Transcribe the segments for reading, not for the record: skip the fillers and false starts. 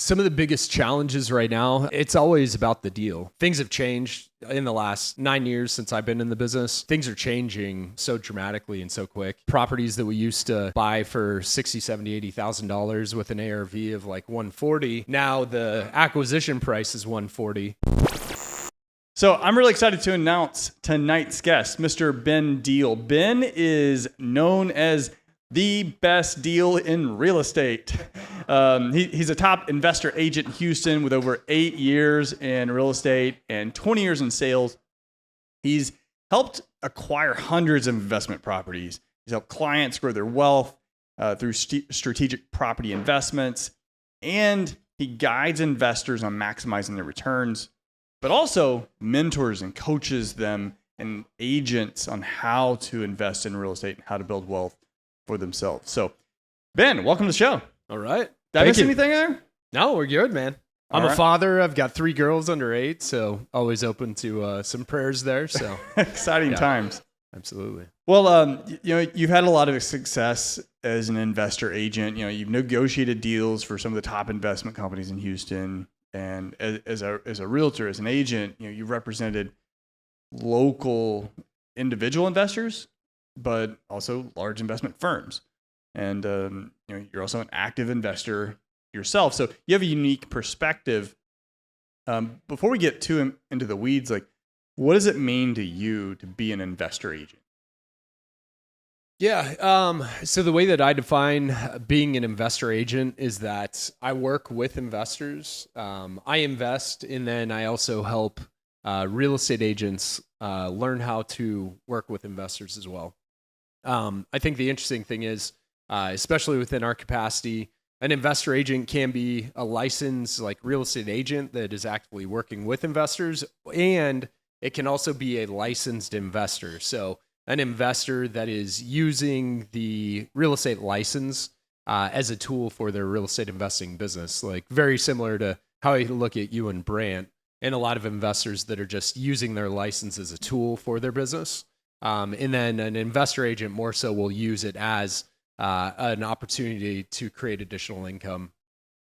Some of the biggest challenges right now, it's always about the deal. Things have changed in the last 9 years since I've been in the business. Things are changing so dramatically and so quick. Properties that we used to buy for $60,000, $70,000, $80,000 with an ARV of like 140, now the acquisition price is 140. So I'm really excited to announce tonight's guest, Mr. Ben Deal. Ben is known as the best deal in real estate. He's a top investor agent in Houston with over 8 years in real estate and 20 years in sales. He's helped acquire hundreds of investment properties. He's helped clients grow their wealth through strategic property investments, and he guides investors on maximizing their returns, but also mentors and coaches them and agents on how to invest in real estate and how to build wealth for themselves. So, Ben, welcome to the show. All right. Did I miss anything there? No, we're good, man. I'm a father. I've got 3 girls under 8, so always open to some prayers there. So exciting times. Absolutely. Well, you've had a lot of success as an investor agent. You've negotiated deals for some of the top investment companies in Houston, and as a realtor, as an agent, you've represented local individual investors, but also large investment firms. And you're also an active investor yourself. So you have a unique perspective. Before we get too into the weeds, what does it mean to you to be an investor agent? Yeah. So the way that I define being an investor agent is that I work with investors. I invest, and then I also help real estate agents learn how to work with investors as well. I think the interesting thing is, especially within our capacity, an investor agent can be a licensed real estate agent that is actively working with investors, and it can also be a licensed investor. So an investor that is using the real estate license as a tool for their real estate investing business, very similar to how you look at you and Brant, and a lot of investors that are just using their license as a tool for their business. And then an investor agent more so will use it as an opportunity to create additional income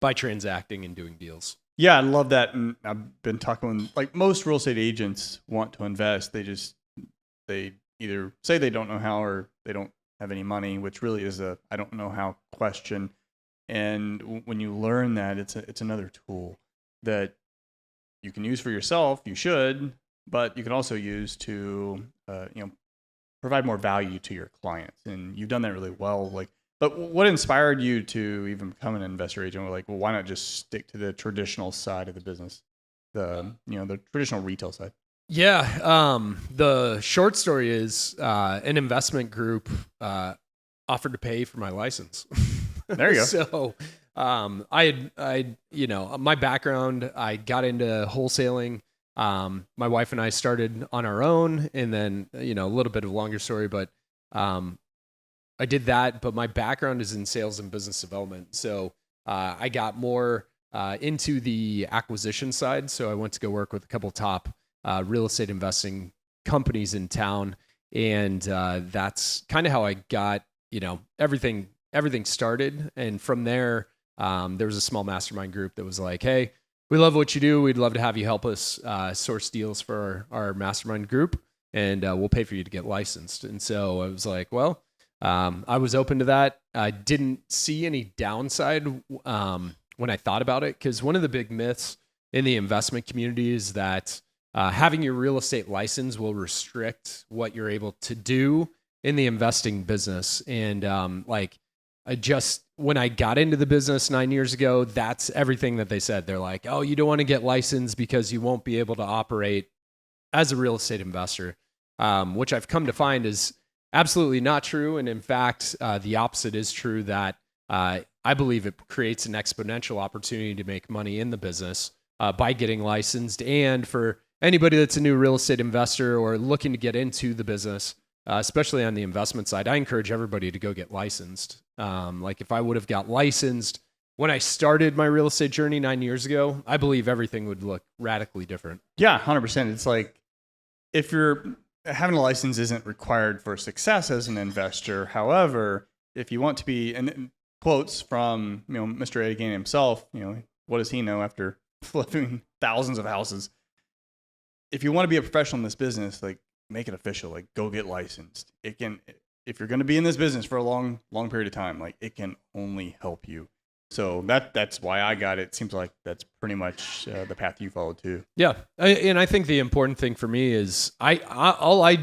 by transacting and doing deals. Yeah, I love that. And I've been talking with, most real estate agents want to invest. They either say they don't know how or they don't have any money, which really is a I don't know how question. And when you learn that, it's another tool that you can use for yourself. You should, but you can also use to provide more value to your clients, and you've done that really well. But what inspired you to even become an investor agent? Well, why not just stick to the traditional side of the business, the traditional retail side? Yeah, the short story is an investment group offered to pay for my license. There you go. So I my background, I got into wholesaling. My wife and I started on our own, and then, a little bit of a longer story, but I did that, but my background is in sales and business development. So I got more into the acquisition side. So I went to go work with a couple top real estate investing companies in town. And that's kind of how I got, everything started. And from there, there was a small mastermind group that was like, hey, we love what you do. We'd love to have you help us source deals for our mastermind group, and we'll pay for you to get licensed. And so I was like, well, I was open to that. I didn't see any downside when I thought about it, because one of the big myths in the investment community is that having your real estate license will restrict what you're able to do in the investing business. And when I got into the business 9 years ago, that's everything that they said. They're like, oh, you don't want to get licensed because you won't be able to operate as a real estate investor, which I've come to find is absolutely not true. And in fact, the opposite is true, that I believe it creates an exponential opportunity to make money in the business by getting licensed. And for anybody that's a new real estate investor or looking to get into the business, especially on the investment side, I encourage everybody to go get licensed. If I would have got licensed when I started my real estate journey 9 years ago, I believe everything would look radically different. Yeah, 100%. It's if you're having a license isn't required for success as an investor. However, if you want to be, and quotes from Mr. Egan himself, what does he know after flipping thousands of houses? If you want to be a professional in this business, like make it official, like go get licensed. It can, if you're going to be in this business for a long period of time, like it can only help you. So that's why I got it. Seems like that's pretty much the path you followed too. Yeah. And I think the important thing for me is I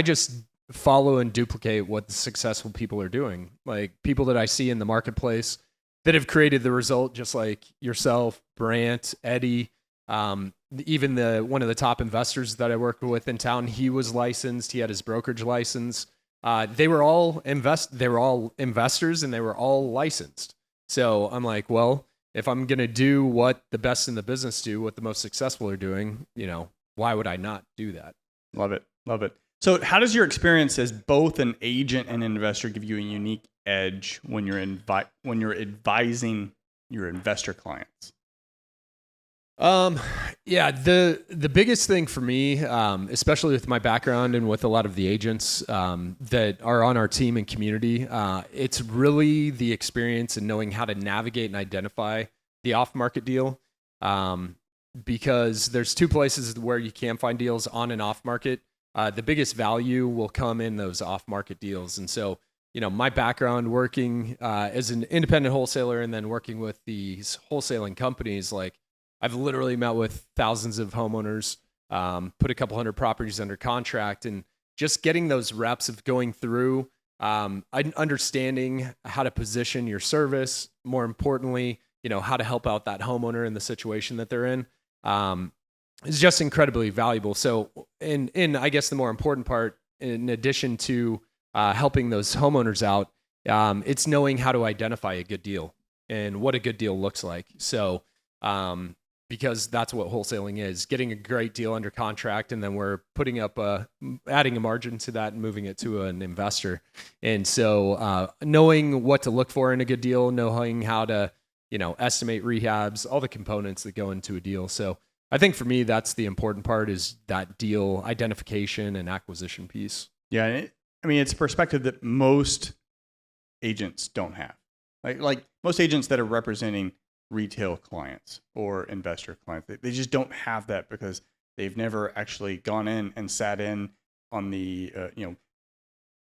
just follow and duplicate what the successful people are doing. Like people that I see in the marketplace that have created the result, just like yourself, Brant, Eddie, even one of the top investors that I worked with in town, he was licensed. He had his brokerage license. They were all investors and they were all licensed. So I'm like, well, if I'm going to do what the best in the business do, what the most successful are doing, why would I not do that? Love it. Love it. So how does your experience as both an agent and an investor give you a unique edge when you're advising your investor clients? Yeah, the biggest thing for me, especially with my background and with a lot of the agents that are on our team and community, it's really the experience and knowing how to navigate and identify the off-market deal. Because there's two places where you can find deals on and off-market. The biggest value will come in those off-market deals. And so, my background working as an independent wholesaler and then working with these wholesaling companies, like I've literally met with thousands of homeowners, put a couple hundred properties under contract, and just getting those reps of going through, understanding how to position your service, more importantly, how to help out that homeowner in the situation that they're in, is just incredibly valuable. So, in I guess the more important part, in addition to helping those homeowners out, it's knowing how to identify a good deal and what a good deal looks like. So, because that's what wholesaling is, getting a great deal under contract, and then we're putting up adding a margin to that and moving it to an investor. And so knowing what to look for in a good deal, knowing how to, estimate rehabs, all the components that go into a deal. So I think for me, that's the important part, is that deal identification and acquisition piece. Yeah. It's a perspective that most agents don't have. Like most agents that are representing retail clients or investor clients, they just don't have that because they've never actually gone in and sat in on the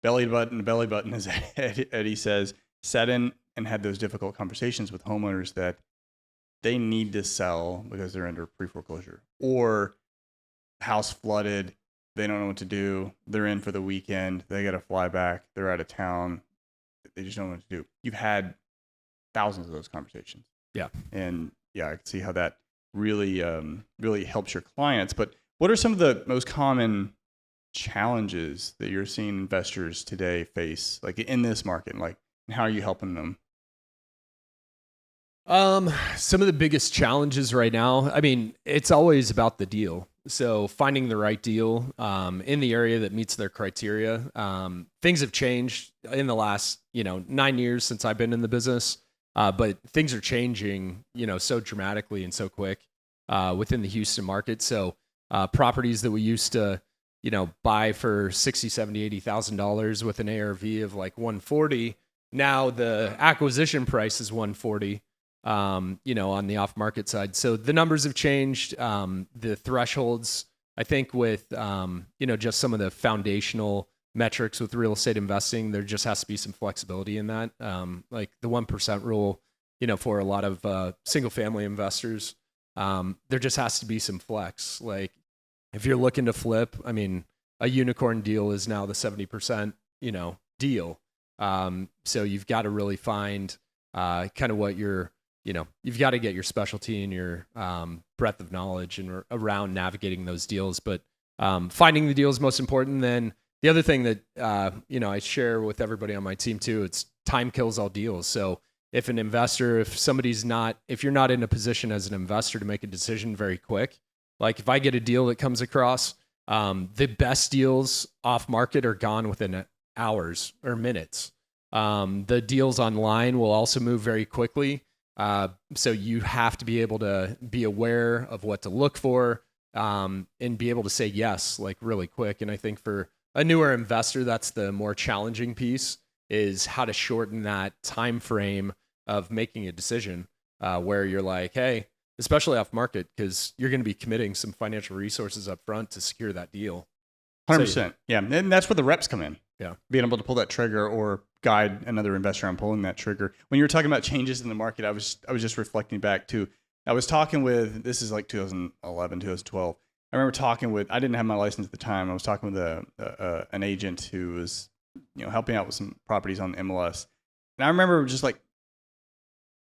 belly button, as Eddie says, sat in and had those difficult conversations with homeowners that they need to sell because they're under pre-foreclosure, or house flooded, they don't know what to do, they're in for the weekend, they got to fly back, they're out of town, they just don't know what to do. You've had thousands of those conversations. Yeah. And yeah, I can see how that really, really helps your clients. But what are some of the most common challenges that you're seeing investors today face, like in this market, and how are you helping them? Some of the biggest challenges right now, it's always about the deal. So finding the right deal in the area that meets their criteria. Things have changed in the last, 9 years since I've been in the business. But things are changing, so dramatically and so quick within the Houston market. So properties that we used to, buy for $60,000, $70,000, $80,000 with an ARV of like 140, now the acquisition price is 140, on the off-market side. So the numbers have changed. The thresholds, I think, with just some of the foundational metrics with real estate investing, there just has to be some flexibility in that. Like the 1% rule, for a lot of single family investors, there just has to be some flex. Like if you're looking to flip, a unicorn deal is now the 70%, deal. So you've got to really find kind of what you've got to get your specialty and your breadth of knowledge and around navigating those deals. But finding the deal is most important. Then the other thing that, I share with everybody on my team too, it's time kills all deals. So if you're not in a position as an investor to make a decision very quick, like if I get a deal that comes across, the best deals off market are gone within hours or minutes. The deals online will also move very quickly. So you have to be able to be aware of what to look for, and be able to say yes, like really quick. And I think for a newer investor, that's the more challenging piece, is how to shorten that time frame of making a decision, where you're like, hey, especially off market, because you're going to be committing some financial resources up front to secure that deal. 100%. Yeah. And that's where the reps come in. Yeah. Being able to pull that trigger or guide another investor on pulling that trigger. When you were talking about changes in the market, I was just reflecting back to, I was talking with, this is like 2011, 2012. I remember talking with, I didn't have my license at the time. I was talking with an agent who was, helping out with some properties on the MLS. And I remember just like,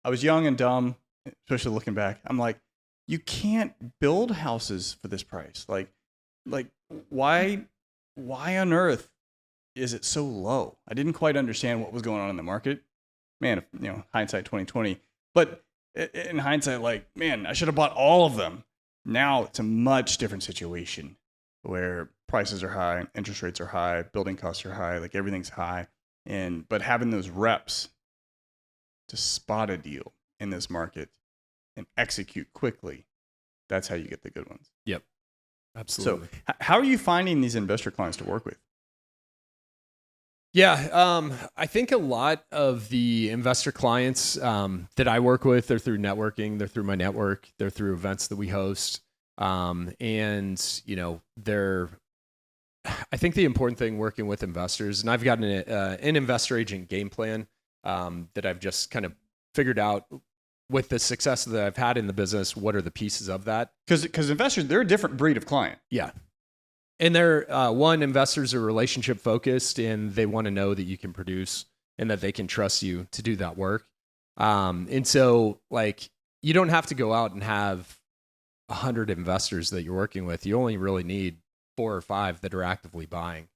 I was young and dumb, especially looking back. I'm like, you can't build houses for this price. Like why on earth is it so low? I didn't quite understand what was going on in the market. Man, hindsight 2020. But in hindsight, like, man, I should have bought all of them. Now it's a much different situation where prices are high, interest rates are high, building costs are high, like everything's high. But having those reps to spot a deal in this market and execute quickly, that's how you get the good ones. Yep. Absolutely. So how are you finding these investor clients to work with? Yeah, I think a lot of the investor clients that I work with, they're through networking, they're through my network, they're through events that we host. And, I think the important thing working with investors, and I've got an investor agent game plan that I've just kind of figured out with the success that I've had in the business. What are the pieces of that? Because investors, they're a different breed of client. Yeah. And investors are relationship focused, and they want to know that you can produce and that they can trust you to do that work. And so, like, you don't have to go out and have 100 investors that you're working with. You only really need 4 or 5 that are actively buying.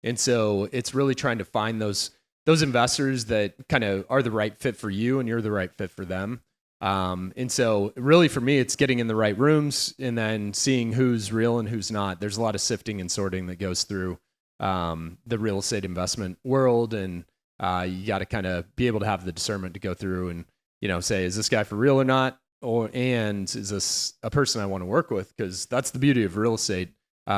And so it's really trying to find those investors that kind of are the right fit for you, and you're the right fit for them. And so really for me, it's getting in the right rooms and then seeing who's real and who's not. There's a lot of sifting and sorting that goes through the real estate investment world. And you got to kind of be able to have the discernment to go through and, say, is this guy for real or not? And is this a person I want to work with? Because that's the beauty of real estate.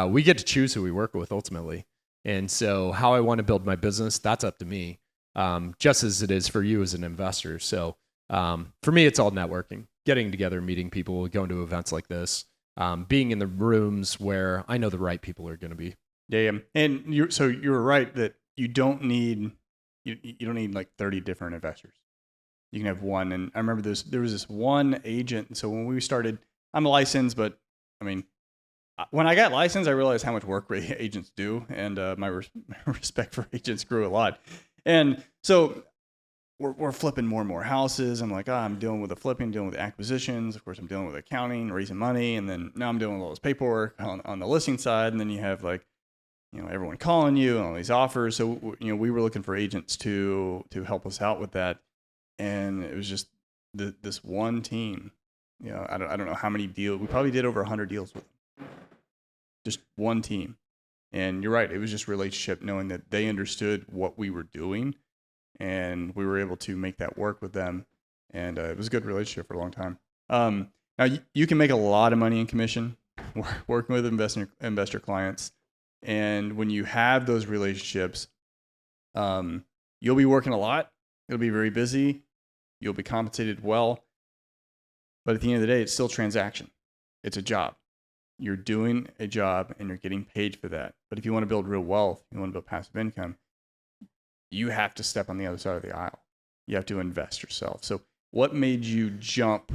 We get to choose who we work with ultimately. And so how I want to build my business, that's up to me, just as it is for you as an investor. So for me, it's all networking, getting together, meeting people, going to events like this, being in the rooms where I know the right people are going to be. Yeah. And you were right that you don't need like 30 different investors. You can have one. And I remember there was this one agent. And so when we started, I'm licensed, but I mean, when I got licensed, I realized how much work agents do. And my respect for agents grew a lot. And so we're flipping more and more houses. I'm like, I'm dealing with the flipping, dealing with the acquisitions. Of course, I'm dealing with accounting, raising money. And then now I'm dealing with all this paperwork on the listing side. And then you have like, everyone calling you and all these offers. So, we were looking for agents to help us out with that. And it was just this one team. I don't know how many deals. We probably did over 100 deals with them. Just one team. And you're right. It was just relationship, knowing that they understood what we were doing. And we were able to make that work with them. And it was a good relationship for a long time. Now, you can make a lot of money in commission working with investor clients. And when you have those relationships, you'll be working a lot. It'll be very busy. You'll be compensated well. But at the end of the day, it's still transaction. It's a job. You're doing a job and you're getting paid for that. But if you want to build real wealth, you want to build passive income, you have to step on the other side of the aisle. You have to invest yourself. So what made you jump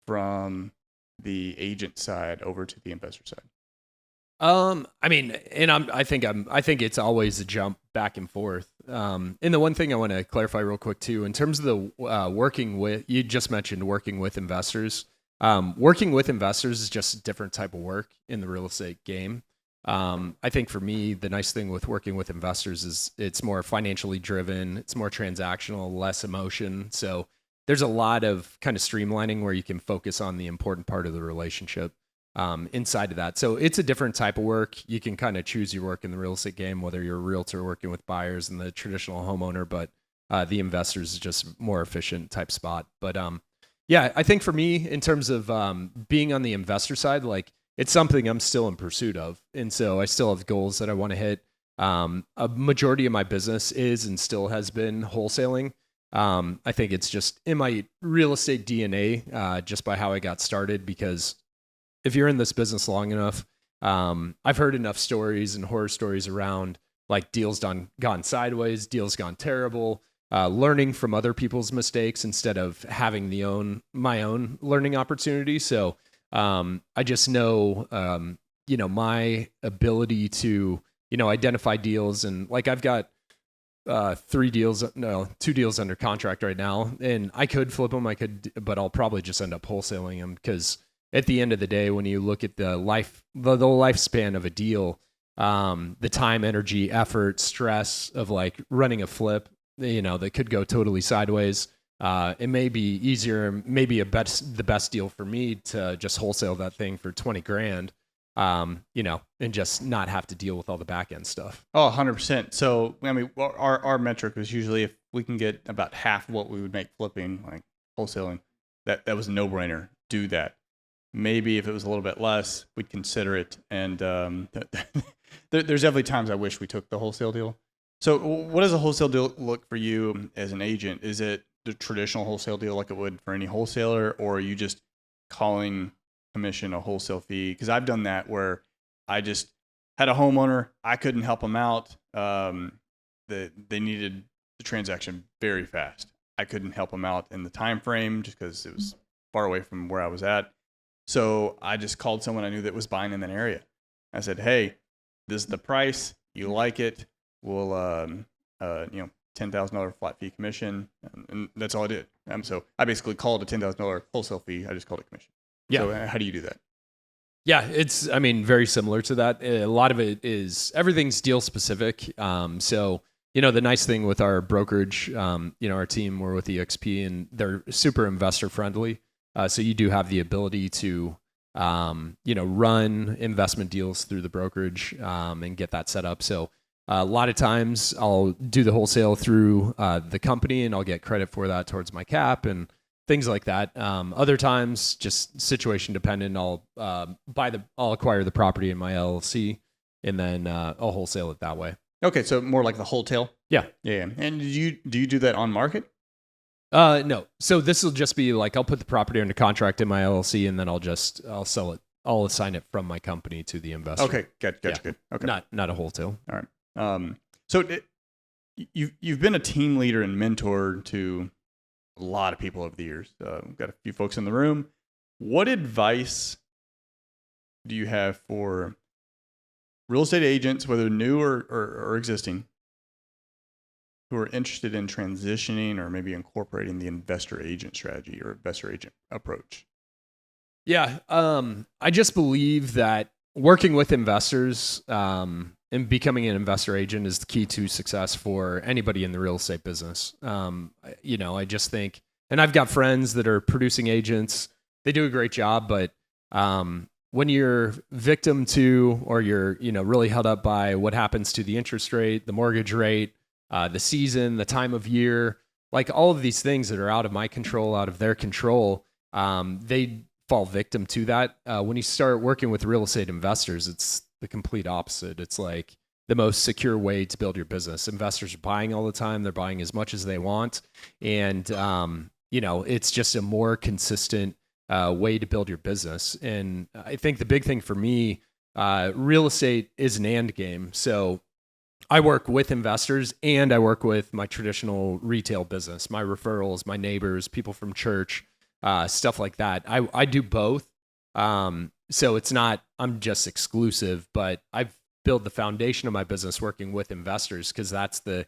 from the agent side over to the investor side? I think it's always a jump back and forth. And the one thing I want to clarify real quick too, in terms of the working with, you just mentioned working with investors. Working with investors is just a different type of work in the real estate game. I think for me, the nice thing with working with investors is it's more financially driven. It's more transactional, less emotion. So there's a lot of kind of streamlining where you can focus on the important part of the relationship inside of that. So it's a different type of work. You can kind of choose your work in the real estate game, whether you're a realtor working with buyers and the traditional homeowner, but the investors is just more efficient type spot. But yeah, I think for me, in terms of being on the investor side, like it's something I'm still in pursuit of. And so I still have goals that I want to hit. A majority of my business is and still has been wholesaling. I think it's just in my real estate DNA, just by how I got started, because if you're in this business long enough, I've heard enough stories and horror stories around like deals gone sideways, deals gone terrible, learning from other people's mistakes instead of having my own learning opportunity. So I just know, my ability to, identify deals, and like I've got 2 deals under contract right now, and I could flip them. But I'll probably just end up wholesaling them, because at the end of the day, when you look at the lifespan of a deal, the time, energy, effort, stress of like running a flip, that could go totally sideways. It may be easier, maybe the best deal for me to just wholesale that thing for 20 grand, and just not have to deal with all the back end stuff. Oh, 100%. So, I mean, our metric was usually if we can get about half of what we would make flipping, like wholesaling, that was a no-brainer. Do that. Maybe if it was a little bit less, we'd consider it. And there's definitely times I wish we took the wholesale deal. So what does a wholesale deal look for you as an agent? Is it the traditional wholesale deal like it would for any wholesaler, or are you just calling commission a wholesale fee? Because I've done that where I just had a homeowner, I couldn't help them out. They needed the transaction very fast. I couldn't help them out in the time frame just because it was far away from where I was at. So I just called someone I knew that was buying in that area. I said, "Hey, this is the price. You like it? We'll, $10,000 flat fee commission," and that's all I did. So I basically called a $10,000 wholesale fee. I just called it commission. Yeah. So how do you do that? Yeah, it's, very similar to that. A lot of it is, everything's deal specific. So, the nice thing with our brokerage, our team, we're with EXP, and they're super investor friendly. So you do have the ability to, run investment deals through the brokerage, and get that set up. So a lot of times I'll do the wholesale through the company, and I'll get credit for that towards my cap and things like that. Other times, just situation dependent, I'll acquire the property in my LLC, and then I'll wholesale it that way. Okay, so more like the wholesale. Yeah. Yeah. And do you do that on market? No. So this will just be like, I'll put the property under contract in my LLC, and then I'll sell it. I'll assign it from my company to the investor. Okay, gotcha. Good. Okay, not a wholesale. All right. So you've been a team leader and mentor to a lot of people over the years. We've got a few folks in the room. What advice do you have for real estate agents, whether new or existing, who are interested in transitioning or maybe incorporating the investor agent strategy or investor agent approach? Yeah. I just believe that working with investors, and becoming an investor agent is the key to success for anybody in the real estate business. I just think, and I've got friends that are producing agents, they do a great job, but when you're victim to, or you're, really held up by what happens to the interest rate, the mortgage rate, the season, the time of year, like all of these things that are out of my control, out of their control, they fall victim to that. When you start working with real estate investors, it's the complete opposite. It's like the most secure way to build your business. Investors are buying all the time. They're buying as much as they want. And, it's just a more consistent way to build your business. And I think the big thing for me, real estate is an and game. So I work with investors, and I work with my traditional retail business, my referrals, my neighbors, people from church, stuff like that. I do both. So it's not, I'm just exclusive, but I've built the foundation of my business working with investors, because that's the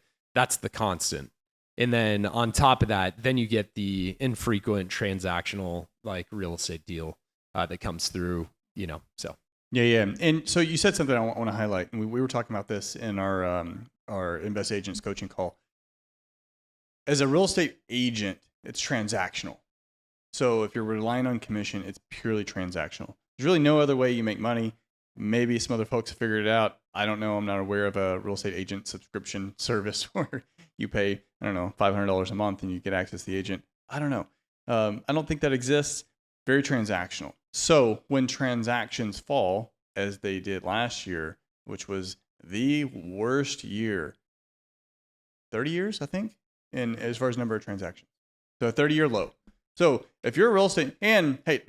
constant. And then on top of that, then you get the infrequent transactional, like real estate deal that comes through, so. Yeah. And so you said something I want to highlight. And we were talking about this in our Invest Agents coaching call. As a real estate agent, it's transactional. So if you're relying on commission, it's purely transactional. There's really no other way you make money. Maybe some other folks have figured it out. I don't know. I'm not aware of a real estate agent subscription service where you pay, $500 a month and you get access to the agent. I don't know. I don't think that exists. Very transactional. So when transactions fall, as they did last year, which was the worst year, 30 years, I think, in as far as number of transactions. So a 30-year low. So if you're a real estate, and hey,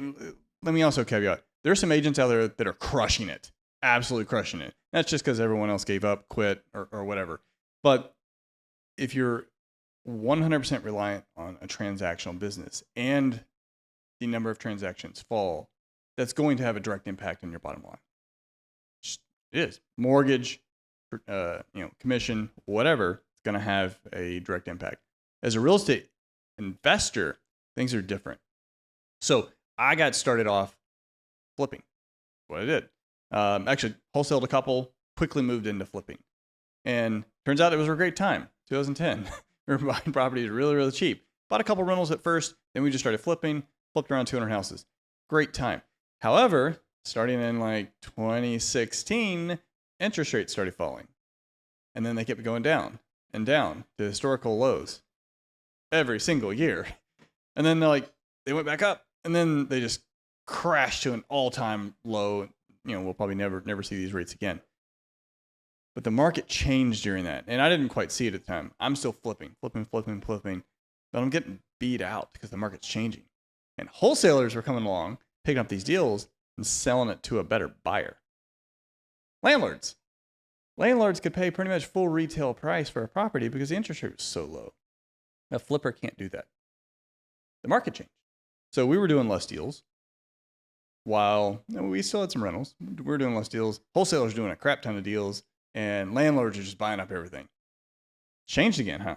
let me also caveat, there's some agents out there that are crushing it, absolutely crushing it. That's just because everyone else gave up, quit, or whatever. But if you're 100% reliant on a transactional business and the number of transactions fall, that's going to have a direct impact on your bottom line. It is. Mortgage, commission, whatever, it's going to have a direct impact. As a real estate investor, things are different. So I got started off flipping. That's what I did. Actually, wholesaled a couple, quickly moved into flipping. And turns out it was a great time, 2010. We were buying properties really, really cheap. Bought a couple rentals at first, then we just started flipping, flipped around 200 houses. Great time. However, starting in like 2016, interest rates started falling. And then they kept going down and down to historical lows every single year. And then they went back up, and then they just crashed to an all-time low. We'll probably never see these rates again. But the market changed during that, and I didn't quite see it at the time. I'm still flipping, but I'm getting beat out because the market's changing. And wholesalers were coming along, picking up these deals and selling it to a better buyer. Landlords could pay pretty much full retail price for a property because the interest rate was so low. A flipper can't do that. The market changed. So we were doing less deals while we still had some rentals. We were doing less deals. Wholesalers doing a crap ton of deals, and landlords are just buying up everything. Changed again, huh?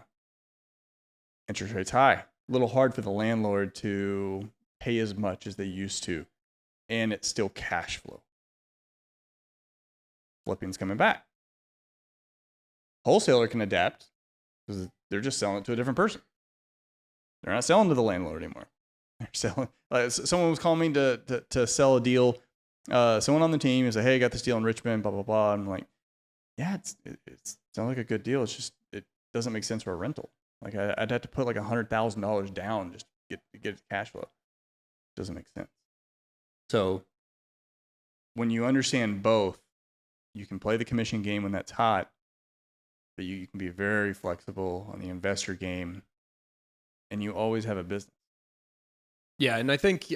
Interest rates high. A little hard for the landlord to pay as much as they used to, and it's still cash flow. Flipping's coming back. Wholesaler can adapt because they're just selling it to a different person. They're not selling to the landlord anymore. They're selling. Someone was calling me to sell a deal. Someone on the team is like, "Hey, I got this deal in Richmond." Blah blah blah. I'm like, "Yeah, it sounds like a good deal. It's just it doesn't make sense for a rental. Like I'd have to put like $100,000 down just to get cash flow. It doesn't make sense." So when you understand both, you can play the commission game when that's hot, but you can be very flexible on the investor game, and you always have a business. Yeah, and I think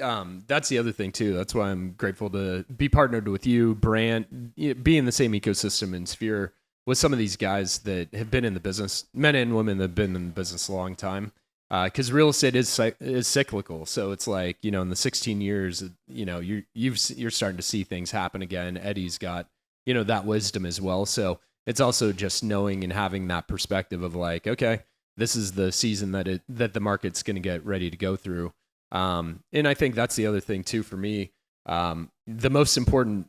that's the other thing too. That's why I'm grateful to be partnered with you, Brant, be in the same ecosystem and sphere with some of these guys that have been in the business, men and women that have been in the business a long time. Because real estate is cyclical, so it's like in the 16 years, you're starting to see things happen again. Eddie's got that wisdom as well, so it's also just knowing and having that perspective of like, okay, this is the season that the market's going to get ready to go through. And I think that's the other thing too for me. The most important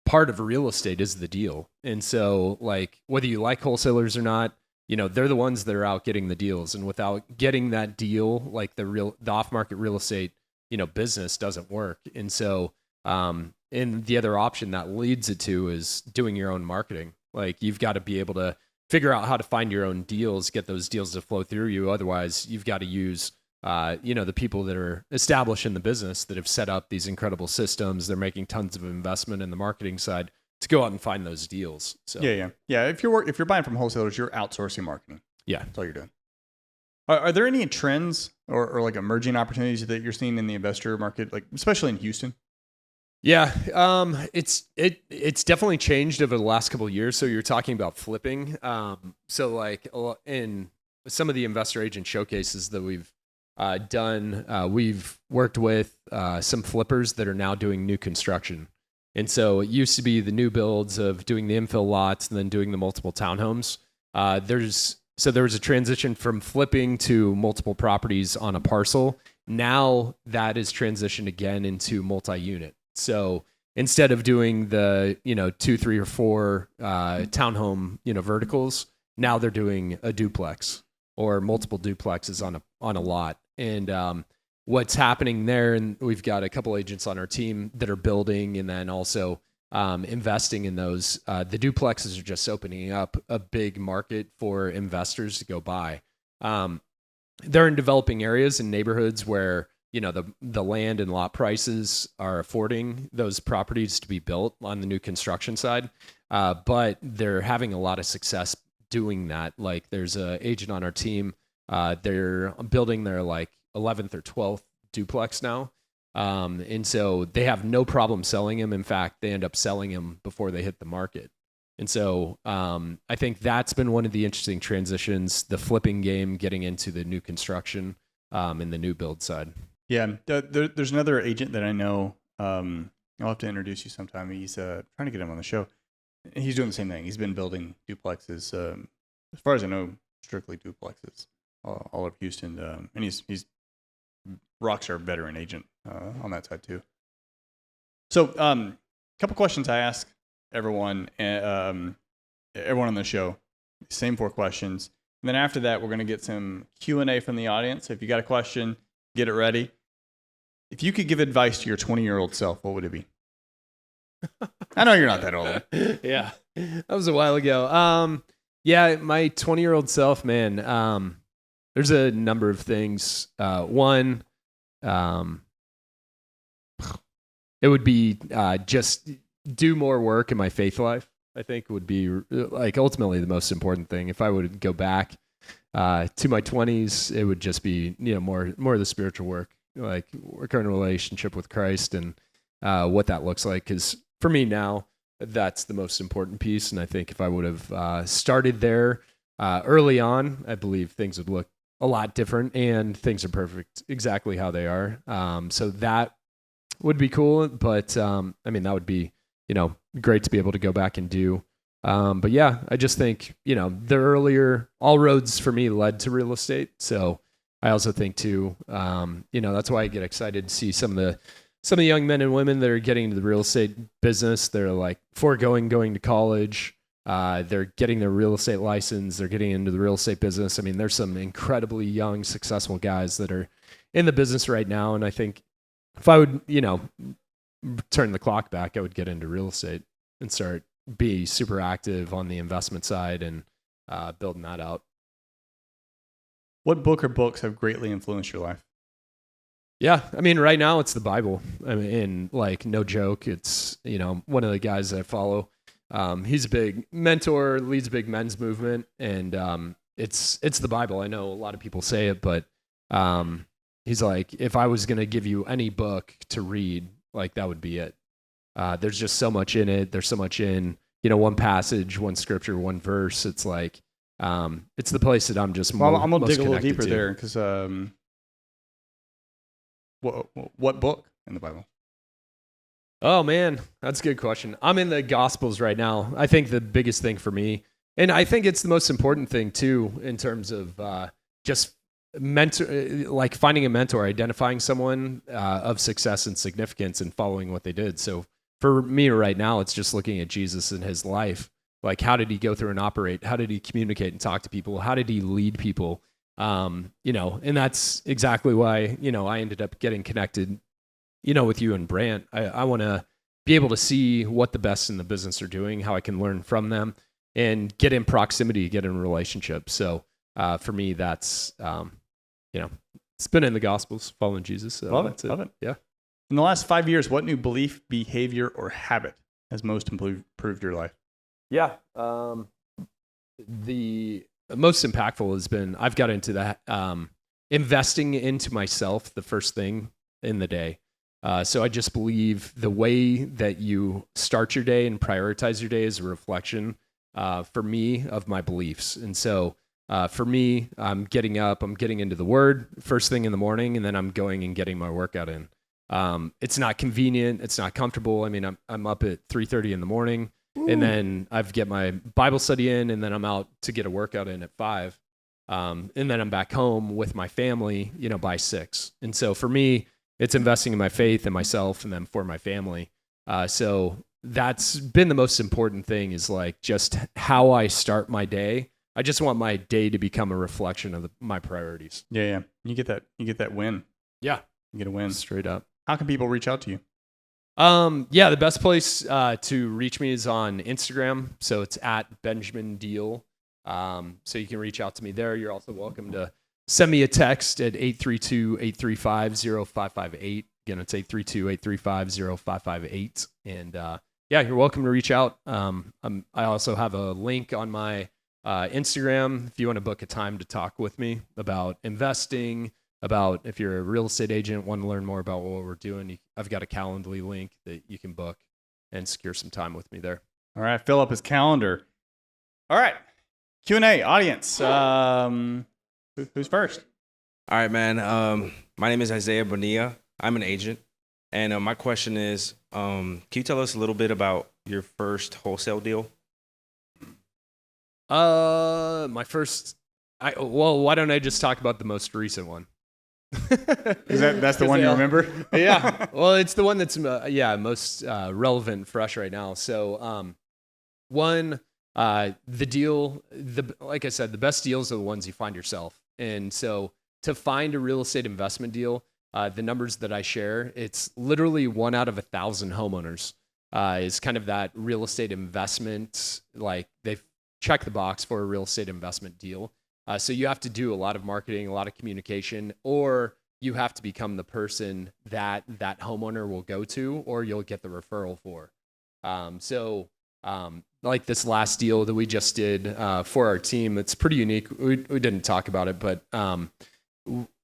part of real estate is the deal. And so like whether you like wholesalers or not, they're the ones that are out getting the deals. And without getting that deal, like the off-market real estate, business doesn't work. And so, and the other option that leads it to is doing your own marketing. Like you've got to be able to figure out how to find your own deals, get those deals to flow through you. Otherwise you've got to use the people that are established in the business that have set up these incredible systems. They're making tons of investment in the marketing side to go out and find those deals. So yeah. If you're buying from wholesalers, you're outsourcing marketing. Yeah, that's all you're doing. Are there any trends or like emerging opportunities that you're seeing in the investor market, like especially in Houston? Yeah, it's definitely changed over the last couple of years. So you're talking about flipping. So like in some of the investor agent showcases that we've done, we've worked with some flippers that are now doing new construction. And so it used to be the new builds of doing the infill lots and then doing the multiple townhomes. There was a transition from flipping to multiple properties on a parcel. Now that is transitioned again into multi-unit. So instead of doing the 2, 3, or 4 townhome verticals, now they're doing a duplex or multiple duplexes on a lot. And what's happening there, and we've got a couple agents on our team that are building and then also investing in those. The duplexes are just opening up a big market for investors to go buy. They're in developing areas and neighborhoods where the land and lot prices are affording those properties to be built on the new construction side, but they're having a lot of success doing that. Like there's an agent on our team They're building their like 11th or 12th duplex now. And so they have no problem selling them. In fact, they end up selling them before they hit the market. And so I think that's been one of the interesting transitions, the flipping game, getting into the new construction and the new build side. Yeah. There's another agent that I know. I'll have to introduce you sometime. He's trying to get him on the show. He's doing the same thing. He's been building duplexes, as far as I know, strictly duplexes all over Houston. And he's rockstar veteran agent on that side too. So a couple questions I ask everyone on the show. Same 4 questions. And then after that, we're going to get some Q&A from the audience. So if you got a question, get it ready. If you could give advice to your 20-year-old self, what would it be? I know you're not that old. Yeah, that was a while ago. Yeah, my 20-year-old self, man. There's a number of things. One, it would be just do more work in my faith life. I think would be like ultimately the most important thing. If I would go back to my 20s, it would just be more of the spiritual work, like work on a relationship with Christ and what that looks like. Because for me now, that's the most important piece. And I think if I would have started there early on, I believe things would look a lot different, and things are perfect exactly how they are. So that would be cool. But I mean, that would be great to be able to go back and do. But yeah, I just think the earlier, all roads for me led to real estate. So I also think too, that's why I get excited to see some of the young men and women that are getting into the real estate business. They're like foregoing going to college. They're getting their real estate license. They're getting into the real estate business. I mean, there's some incredibly young, successful guys that are in the business right now. And I think if I would, turn the clock back, I would get into real estate and be super active on the investment side and building that out. What book or books have greatly influenced your life? Yeah, I mean, right now it's the Bible. I mean, and like, no joke, it's one of the guys that I follow. He's a big mentor, leads a big men's movement, and it's the Bible. I know a lot of people say it, but he's like, if I was going to give you any book to read, like that would be it. There's just so much in it. There's so much in one passage, one scripture, one verse. It's like it's the place that I'm just I'm gonna most dig a little deeper to. there because what book in the Bible? Oh man, that's a good question. I'm in the Gospels right now. I think the biggest thing for me, and I think it's the most important thing too, in terms of just mentor, like finding a mentor, identifying someone of success and significance, and following what they did. So for me right now, it's just looking at Jesus and his life. Like, how did he go through and operate? How did he communicate and talk to people? How did he lead people? And that's exactly why I ended up getting connected with you and Brant. I want to be able to see what the best in the business are doing, how I can learn from them, and get in proximity, get in relationships. So for me, that's, it's been in the Gospels, following Jesus. So love it. Yeah. In the last 5 years, what new belief, behavior, or habit has most improved your life? Yeah. The most impactful has been, I've got into that, investing into myself the first thing in the day. So I just believe the way that you start your day and prioritize your day is a reflection for me of my beliefs. And so for me, I'm getting up, I'm getting into the Word first thing in the morning, and then I'm going and getting my workout in. It's not convenient, it's not comfortable. I mean, I'm up at 3:30 in the morning. Ooh. And then I get my Bible study in, and then I'm out to get a workout in at 5. And then I'm back home with my family, by 6. And so for me, it's investing in my faith and myself, and then for my family. So that's been the most important thing, is like just how I start my day. I just want my day to become a reflection of my priorities. Yeah. You get that win. Yeah. You get a win. Straight up. How can people reach out to you? Yeah, the best place to reach me is on Instagram. So it's at Benjamin Deal. So you can reach out to me there. You're also welcome to send me a text at 832-835-0558. Again, it's 832-835-0558. And you're welcome to reach out. I also have a link on my Instagram, if you want to book a time to talk with me about investing, about if you're a real estate agent, want to learn more about what we're doing, I've got a Calendly link that you can book and secure some time with me there. All right, fill up his calendar. All right, Q&A, audience. Who's first? All right, man. My name is Isaiah Bonilla. I'm an agent. And my question is, can you tell us a little bit about your first wholesale deal? My first, why don't I just talk about the most recent one? That's the one you remember? Yeah. Well, it's the one that's most relevant and fresh right now. So, the deal, like I said, the best deals are the ones you find yourself. And so to find a real estate investment deal, the numbers that I share, it's literally 1 out of 1,000 homeowners is kind of that real estate investment. Like they've checked the box for a real estate investment deal. So you have to do a lot of marketing, a lot of communication, or you have to become the person that homeowner will go to, or you'll get the referral for. Like this last deal that we just did for our team, it's pretty unique. We didn't talk about it, but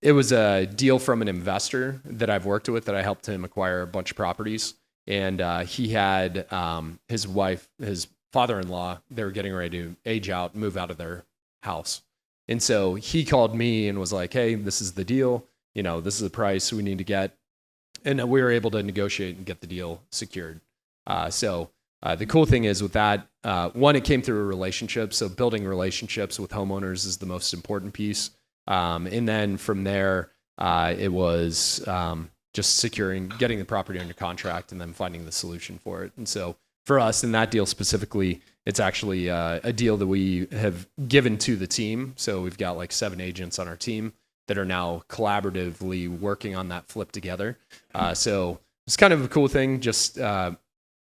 it was a deal from an investor that I've worked with that I helped him acquire a bunch of properties. And he had his wife, his father-in-law, they were getting ready to age out, move out of their house. And so he called me and was like, hey, this is the deal. This is the price we need to get. And we were able to negotiate and get the deal secured. The cool thing is with that, one, it came through a relationship. So building relationships with homeowners is the most important piece. And then from there, it was just getting the property under contract and then finding the solution for it. And so for us in that deal specifically, it's actually a deal that we have given to the team. So we've got like 7 agents on our team that are now collaboratively working on that flip together. So it's kind of a cool thing.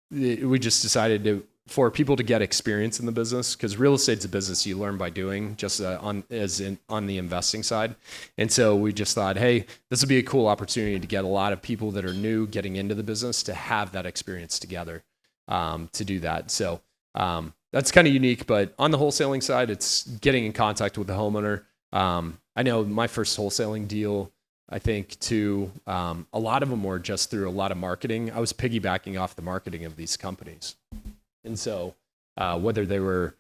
We just decided for people to get experience in the business, because real estate's a business you learn by doing, just on the investing side. And so we just thought, hey, this would be a cool opportunity to get a lot of people that are new getting into the business to have that experience together to do that. So that's kind of unique. But on the wholesaling side, it's getting in contact with the homeowner. I know my first wholesaling deal, I think too, a lot of them were just through a lot of marketing. I was piggybacking off the marketing of these companies. And so whether they were,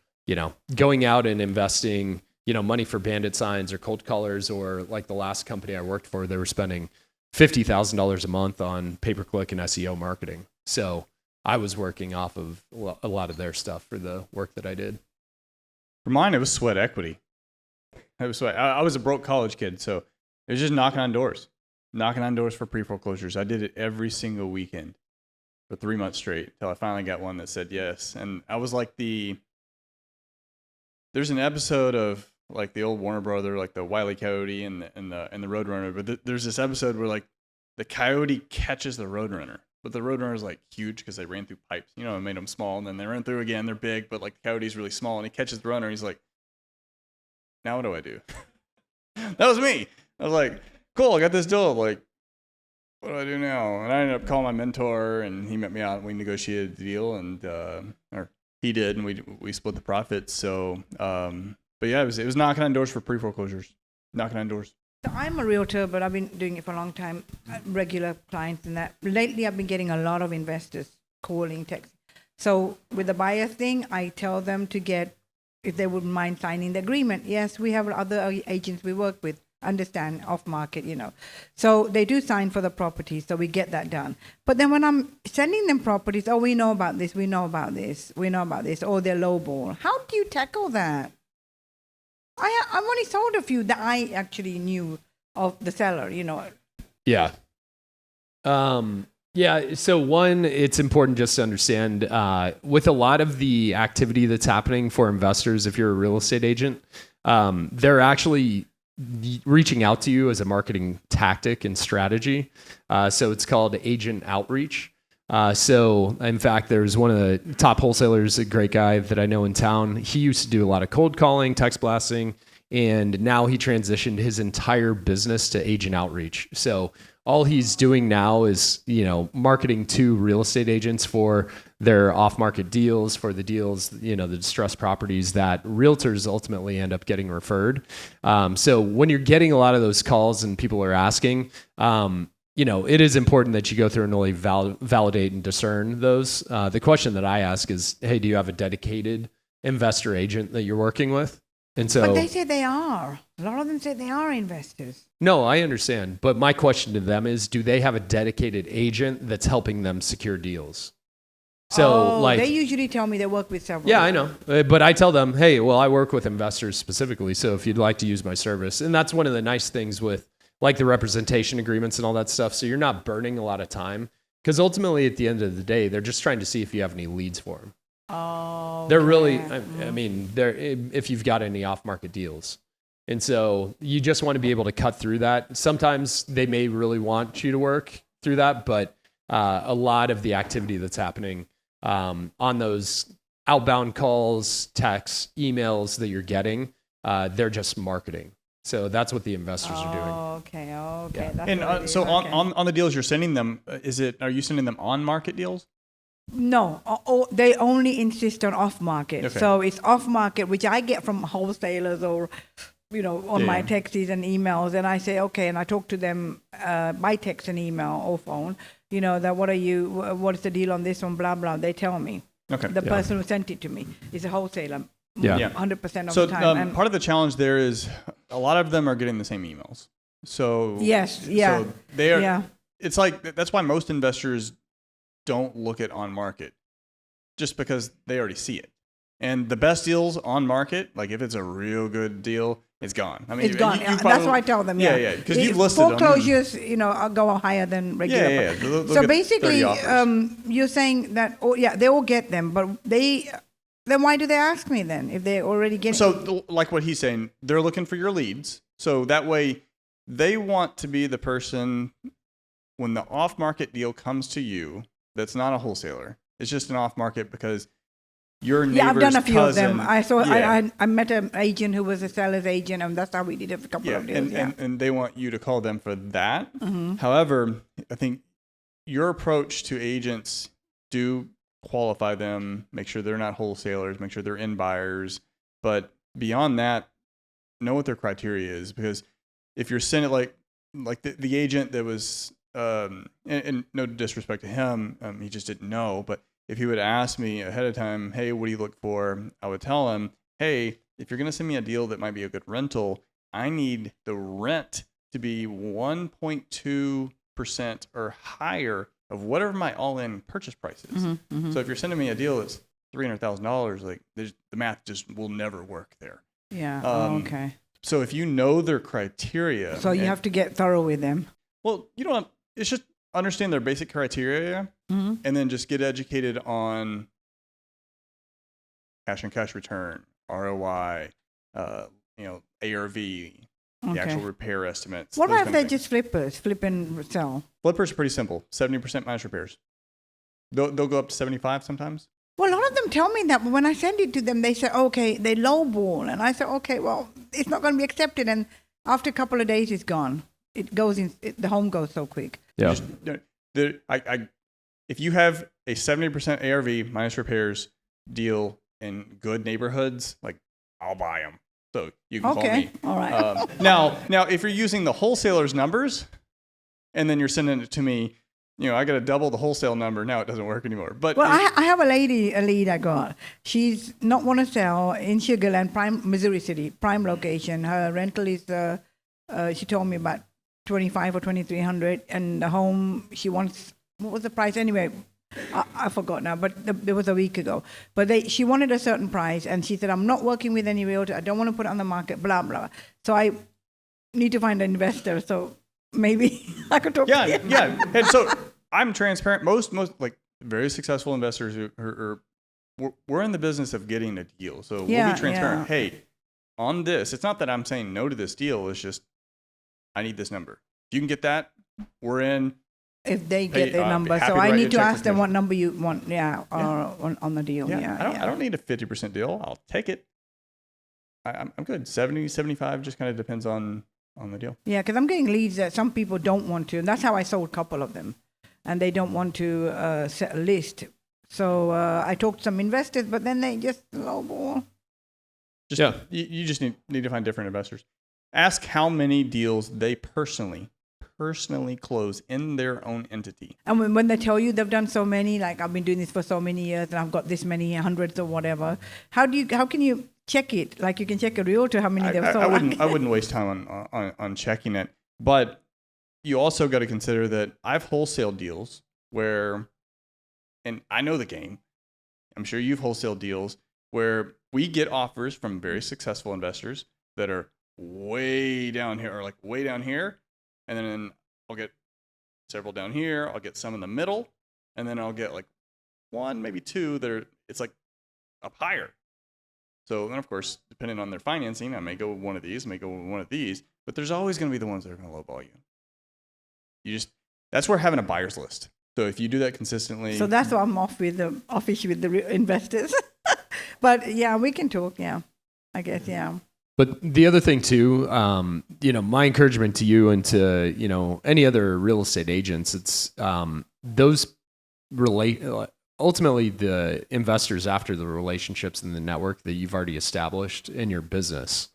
going out and investing, money for bandit signs or cold callers, or like the last company I worked for, they were spending $50,000 a month on pay-per-click and SEO marketing. So I was working off of a lot of their stuff for the work that I did. For mine, it was sweat equity. I was a broke college kid, so it was just knocking on doors for pre-foreclosures. I did it every single weekend for 3 months straight until I finally got one that said yes. And I was like there's an episode of like the old Warner Brother, like the Wile E. Coyote and the Roadrunner, but there's this episode where like the coyote catches the Roadrunner, but the Roadrunner is like huge because they ran through pipes, it made them small, and then they ran through again, they're big, but like the coyote's really small, and he catches the runner, and he's like, now what do I do? That was me. I was like, cool, I got this deal. Like, what do I do now? And I ended up calling my mentor, and he met me out, and we negotiated the deal, and or he did, and we split the profits. So, but yeah, it was knocking on doors for pre-foreclosures, knocking on doors. So I'm a realtor, but I've been doing it for a long time, regular clients and that. Lately, I've been getting a lot of investors calling, texting. So with the buyer thing, I tell them to get, if they wouldn't mind signing the agreement. Yes, we have other agents we work with, understand, off market, So they do sign for the property, so we get that done. But then when I'm sending them properties, we know about this, or they're lowball. How do you tackle that? I've only sold a few that I actually knew of the seller, Yeah. Yeah. So one, it's important just to understand with a lot of the activity that's happening for investors, if you're a real estate agent, they're actually reaching out to you as a marketing tactic and strategy. So it's called agent outreach. So in fact, there's one of the top wholesalers, a great guy that I know in town. He used to do a lot of cold calling, text blasting, and now he transitioned his entire business to agent outreach. So all he's doing now is, marketing to real estate agents for their off-market deals, for the deals, the distressed properties that realtors ultimately end up getting referred. So when you're getting a lot of those calls and people are asking, it is important that you go through and really validate and discern those. The question that I ask is, hey, do you have a dedicated investor agent that you're working with? And so, but they say they are. A lot of them say they are investors. No, I understand. But my question to them is, do they have a dedicated agent that's helping them secure deals? So, they usually tell me they work with several. Yeah, I know. But I tell them, hey, well, I work with investors specifically. So if you'd like to use my service, and that's one of the nice things with like the representation agreements and all that stuff. So you're not burning a lot of time, because ultimately at the end of the day, they're just trying to see if you have any leads for them. Oh, they're really, I mean, if you've got any off-market deals. And so you just want to be able to cut through that. Sometimes they may really want you to work through that, but a lot of the activity that's happening on those outbound calls, texts, emails that you're getting, they're just marketing. So that's what the investors are doing. Okay. Yeah. That's And so on the deals you're sending them, are you sending them on market deals? No, they only insist on off market. Okay. So it's off market, which I get from wholesalers or, on my texts and emails. And I say, okay, and I talk to them by text and email or phone, that what is the deal on this one, blah, blah. They tell me. Okay. The person who sent it to me is a wholesaler. Yeah. 100% of So the time. And part of the challenge there is a lot of them are getting the same emails. So yes, yeah. So they are. Yeah. It's like that's why most investors don't look at on market, just because they already see it. And the best deals on market, like if it's a real good deal, it's gone. I mean, It's gone. That's what I tell them. Yeah, because you've listed them. Foreclosures, go higher than regular. Yeah. They'll So get basically, 30 offers. you're saying that, they all get them, but then why do they ask me then if they already get? So like what he's saying, they're looking for your leads. So that way they want to be the person when the off-market deal comes to you that's not a wholesaler. It's just an off-market because your neighbor's I've done a few cousin, of them. I saw. Yeah. I met an agent who was a seller's agent, and that's how we did it for a couple of deals. And they want you to call them for that. Mm-hmm. However, I think your approach to agents do qualify them, make sure they're not wholesalers, make sure they're end buyers. But beyond that, know what their criteria is, because if you're sending like the agent that was, and no disrespect to him, he just didn't know. But if he would ask me ahead of time, hey, what do you look for? I would tell him, hey, if you're going to send me a deal that might be a good rental, I need the rent to be 1.2% or higher of whatever my all-in purchase price is. Mm-hmm, mm-hmm. So if you're sending me a deal that's $300,000, like the math just will never work there. Yeah. Okay. So if you know their criteria, So you have to get thorough with them. well, you don't. It's just understand their basic criteria, Mm-hmm. and then just get educated on cash and cash return, ROI, ARV, the actual repair estimates. What those about if kind they're of things. just flippers, flip and sell? Flippers are pretty simple. 70% minus repairs. They'll go up to 75 sometimes. Well, a lot of them tell me that, but when I send it to them, they say, okay, they lowball. And I say, okay, well, it's not going to be accepted. And after a couple of days, it's gone. It goes in, the home goes so quick. Yeah. If you have a 70% ARV minus repairs deal in good neighborhoods, like I'll buy them. So you can call me. Okay, all right. Now, if you're using the wholesaler's numbers and then you're sending it to me, I got to double the wholesale number. Now it doesn't work anymore. But Well, I have a lead I got. She's not want to sell in Sugar Land, Missouri City, prime location. Her rental is, she told me about $2,500 or $2,300, and the home she wants. What was the price anyway? I forgot now, but it was a week ago. But she wanted a certain price, and she said, "I'm not working with any realtor. I don't want to put it on the market." Blah blah. So I need to find an investor. So maybe I could talk. to you. Yeah. And so I'm transparent. Most like very successful investors who are we're in the business of getting a deal. So we'll be transparent. Yeah. Hey, on this, it's not that I'm saying no to this deal. It's just I need this number. If you can get that, we're in. If they get their number, happy so to I write you need a to check ask for them what commission. number you want. On the deal. I don't need a 50% deal. I'll take it. I'm good. 70, 75 just kind of depends on on the deal. Yeah, because I'm getting leads that some people don't want to, and that's how I sold a couple of them, and they don't want to set a list. So I talked to some investors, but then they just lowball. You just need to find different investors. Ask how many deals they personally close in their own entity. And when they tell you they've done so many, like I've been doing this for so many years and I've got this many hundreds or whatever, how can you check it? Like you can check a realtor how many they've sold. I wouldn't waste time on checking it. But you also got to consider that I've wholesale deals where, and I know the game, I'm sure you've wholesale deals where we get offers from very successful investors that are way down here, or like way down here, and then I'll get several down here, I'll get some in the middle, and then I'll get like one, maybe two that are, it's like up higher. So then, of course, depending on their financing, I may go with one of these, may go with one of these, but there's always going to be the ones that are going to lowball you. That's where having a buyer's list. So if you do that consistently. So that's why I'm offish with the investors. But yeah, we can talk. Yeah, I guess. Yeah. But the other thing too, my encouragement to you and to, any other real estate agents, it's those ultimately the investors after the relationships and the network that you've already established in your business.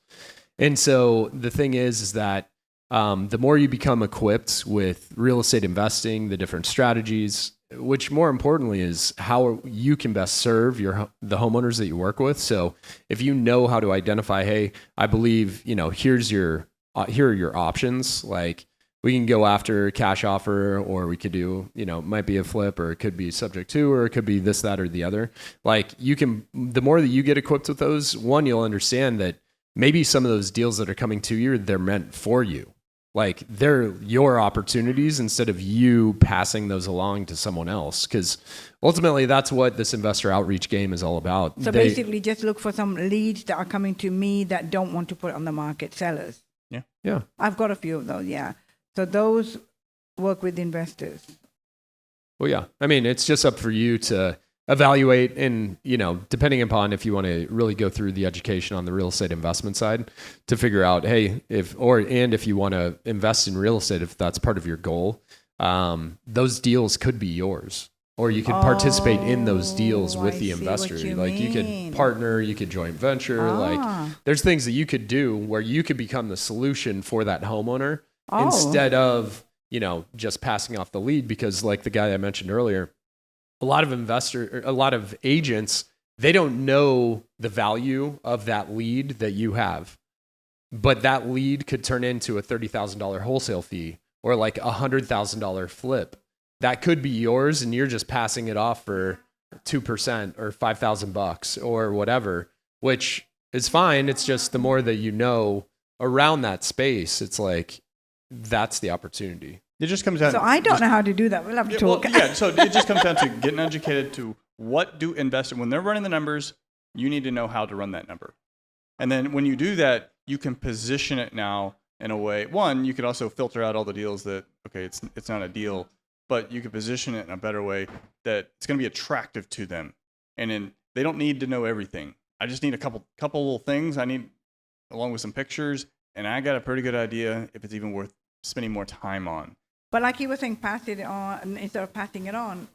And so the thing is that the more you become equipped with real estate investing, the different strategies, which more importantly is how you can best serve the homeowners that you work with. So if you know how to identify, hey, I believe, here are your options. Like we can go after a cash offer, or we could do, it might be a flip, or it could be subject to, or it could be this, that, or the other. Like the more that you get equipped with those, one, you'll understand that maybe some of those deals that are coming to you, they're meant for you. Like they're your opportunities instead of you passing those along to someone else. Because ultimately that's what this investor outreach game is all about. So basically just look for some leads that are coming to me that don't want to put on the market, sellers. Yeah. Yeah. I've got a few of those, yeah. So those work with investors. Well, yeah. I mean, it's just up for you to evaluate and, depending upon if you want to really go through the education on the real estate investment side to figure out, hey, if you want to invest in real estate, if that's part of your goal, those deals could be yours, or you could participate in those deals with the investor. You could partner, you could joint venture. Like there's things that you could do where you could become the solution for that homeowner instead of, just passing off the lead. Because like the guy I mentioned earlier, a lot of agents, they don't know the value of that lead that you have. But that lead could turn into a $30,000 wholesale fee or like $100,000 flip. That could be yours, and you're just passing it off for 2% or $5,000 or whatever, which is fine. It's just the more that you know around that space, it's like that's the opportunity. It just comes down. So I don't know how to do that. We'll have to talk. So it just comes down to getting educated to what do investors, when they're running the numbers, you need to know how to run that number. And then when you do that, you can position it now in a way. One, you could also filter out all the deals that, okay, it's not a deal, but you could position it in a better way that it's going to be attractive to them. And then they don't need to know everything. I just need a couple little things I need, along with some pictures, and I got a pretty good idea if it's even worth spending more time on. But like you were saying, pass it on instead of passing it on.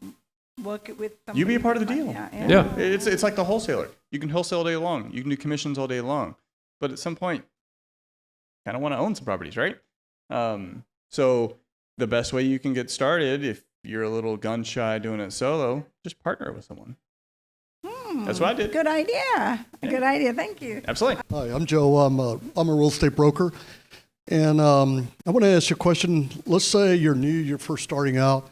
Work it with somebody. You be a part of the deal. Yeah. It's like the wholesaler. You can wholesale all day long. You can do commissions all day long. But at some point, you kind of want to own some properties, right? So the best way you can get started, if you're a little gun shy doing it solo, just partner with someone. That's what I did. Good idea. Yeah. Good idea. Thank you. Absolutely. Hi, I'm Joe. I'm a real estate broker. And I want to ask you a question. Let's say you're new, you're first starting out.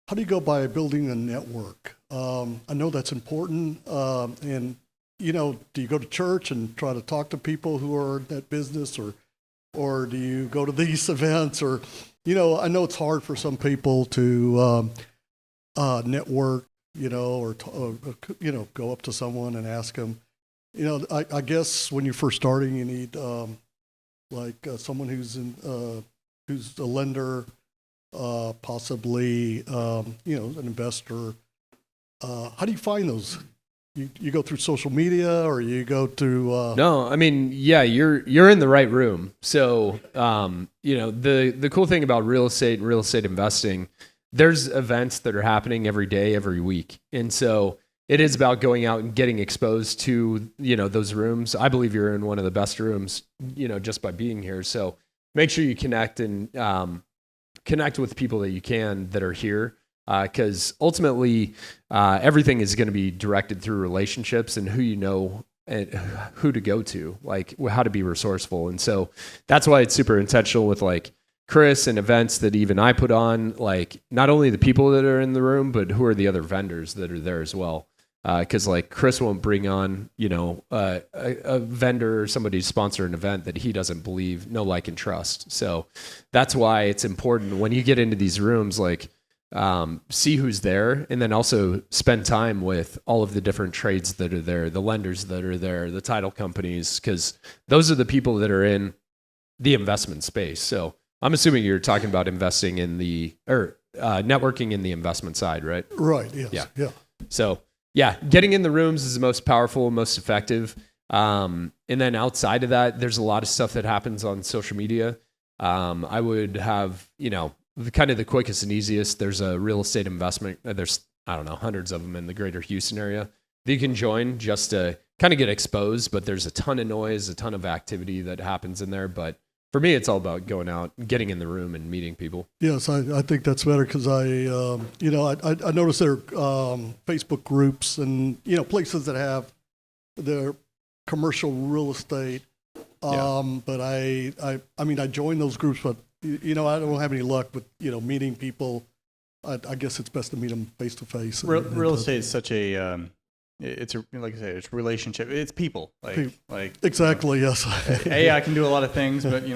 How do you go by building a network? I know that's important. And, do you go to church and try to talk to people who are in that business, or do you go to these events? Or, I know it's hard for some people to network, or go up to someone and ask them. I guess when you're first starting, you need someone who's a lender, possibly an investor. How do you find those You go through social media, or you go to? No, I mean, yeah, you're in the right room. So, the cool thing about real estate and real estate investing, there's events that are happening every day, every week, and so it is about going out and getting exposed to those rooms. I believe you're in one of the best rooms, just by being here. So make sure you connect and connect with people that you can that are here. Because ultimately, everything is going to be directed through relationships and who you know and who to go to, like how to be resourceful. And so that's why it's super intentional with like Chris and events that even I put on, like not only the people that are in the room, but who are the other vendors that are there as well. Because like Chris won't bring on, a vendor or somebody to sponsor an event that he doesn't believe, know, like, and trust. So that's why it's important when you get into these rooms, like, see who's there, and then also spend time with all of the different trades that are there, the lenders that are there, the title companies, because those are the people that are in the investment space. So I'm assuming you're talking about investing in networking in the investment side, right? Right. Yes. Yeah. So yeah, getting in the rooms is the most powerful, most effective. And then outside of that, there's a lot of stuff that happens on social media. I would have, kind of the quickest and easiest. There's a real estate investment. There's, I don't know, hundreds of them in the greater Houston area that you can join just to kind of get exposed. But there's a ton of noise, a ton of activity that happens in there. But for me, it's all about going out, getting in the room and meeting people. Yes, I think that's better because I noticed there are Facebook groups and, places that have their commercial real estate. But I joined those groups, but I don't have any luck with, meeting people. I guess it's best to meet them face to face. Real estate is such a, like I said, it's relationship. It's people. Exactly. Yes. Hey, I can do a lot of things, but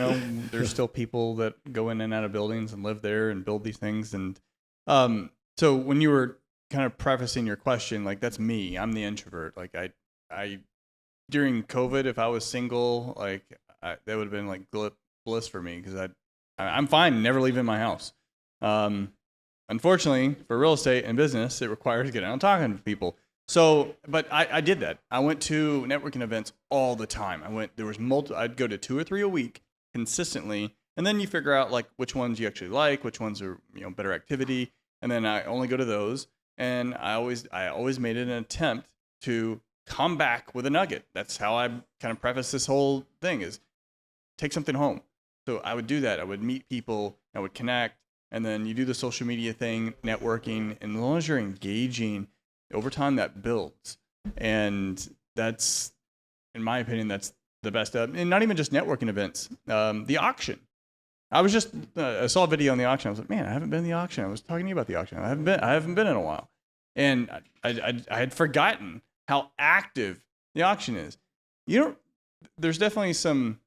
there's still people that go in and out of buildings and live there and build these things. And so when you were kind of prefacing your question, like that's me. I'm the introvert. Like I during COVID, if I was single, that would have been like bliss for me because I'm fine never leaving my house. Unfortunately, for real estate and business, it requires getting out and talking to people. So, but I did that. I went to networking events all the time. I'd go to 2 or 3 a week consistently. And then you figure out like which ones you actually like, which ones are, better activity. And then I only go to those. And I always made it an attempt to come back with a nugget. That's how I kind of preface this whole thing is take something home. So I would do that. I would meet people, I would connect, and then you do the social media thing, networking, and as long as you're engaging, over time that builds. And that's, in my opinion, that's the best. And not even just networking events. The auction. I saw a video on the auction. I was like, man, I haven't been to the auction. I was talking to you about the auction. I haven't been in a while. And I had forgotten how active the auction is. There's definitely some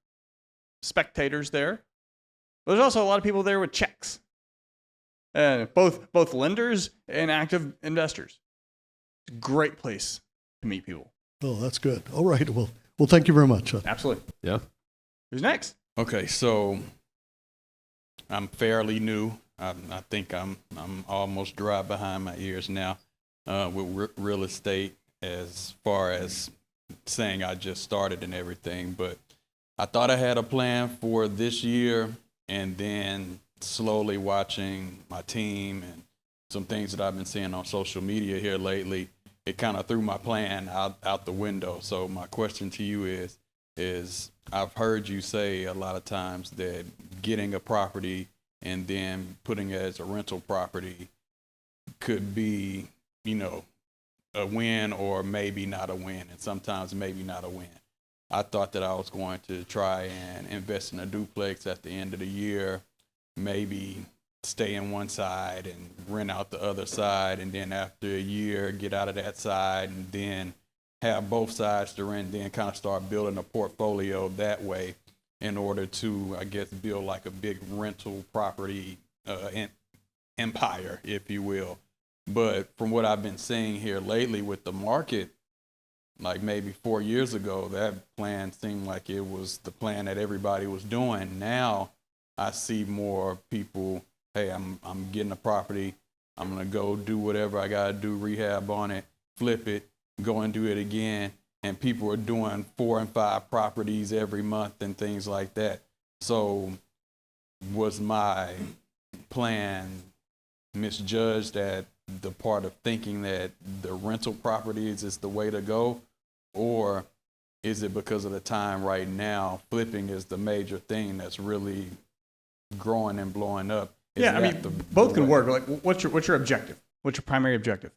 spectators there. But there's also a lot of people there with checks. Both lenders and active investors. It's a great place to meet people. Oh, that's good. All right. Well, thank you very much. Absolutely. Yeah. Who's next? Okay, so I'm fairly new. I think I'm almost dry behind my ears now with real estate, as far as saying I just started and everything. But I thought I had a plan for this year, and then slowly watching my team and some things that I've been seeing on social media here lately, it kind of threw my plan out the window. So my question to you is I've heard you say a lot of times that getting a property and then putting it as a rental property could be, a win or maybe not a win, and sometimes maybe not a win. I thought that I was going to try and invest in a duplex at the end of the year, maybe stay in one side and rent out the other side, and then after a year get out of that side and then have both sides to rent, then kind of start building a portfolio that way in order to, I guess, build like a big rental property empire, if you will. But from what I've been seeing here lately with the market, like maybe 4 years ago, that plan seemed like it was the plan that everybody was doing. Now I see more people, hey, I'm getting a property, I'm gonna go do whatever I gotta do, rehab on it, flip it, go and do it again. And people are doing 4 and 5 properties every month and things like that. So was my plan misjudged at the part of thinking that the rental properties is the way to go? Or is it because of the time right now, flipping is the major thing that's really growing and blowing up? Yeah, I mean, both can work. Like, what's your objective? What's your primary objective?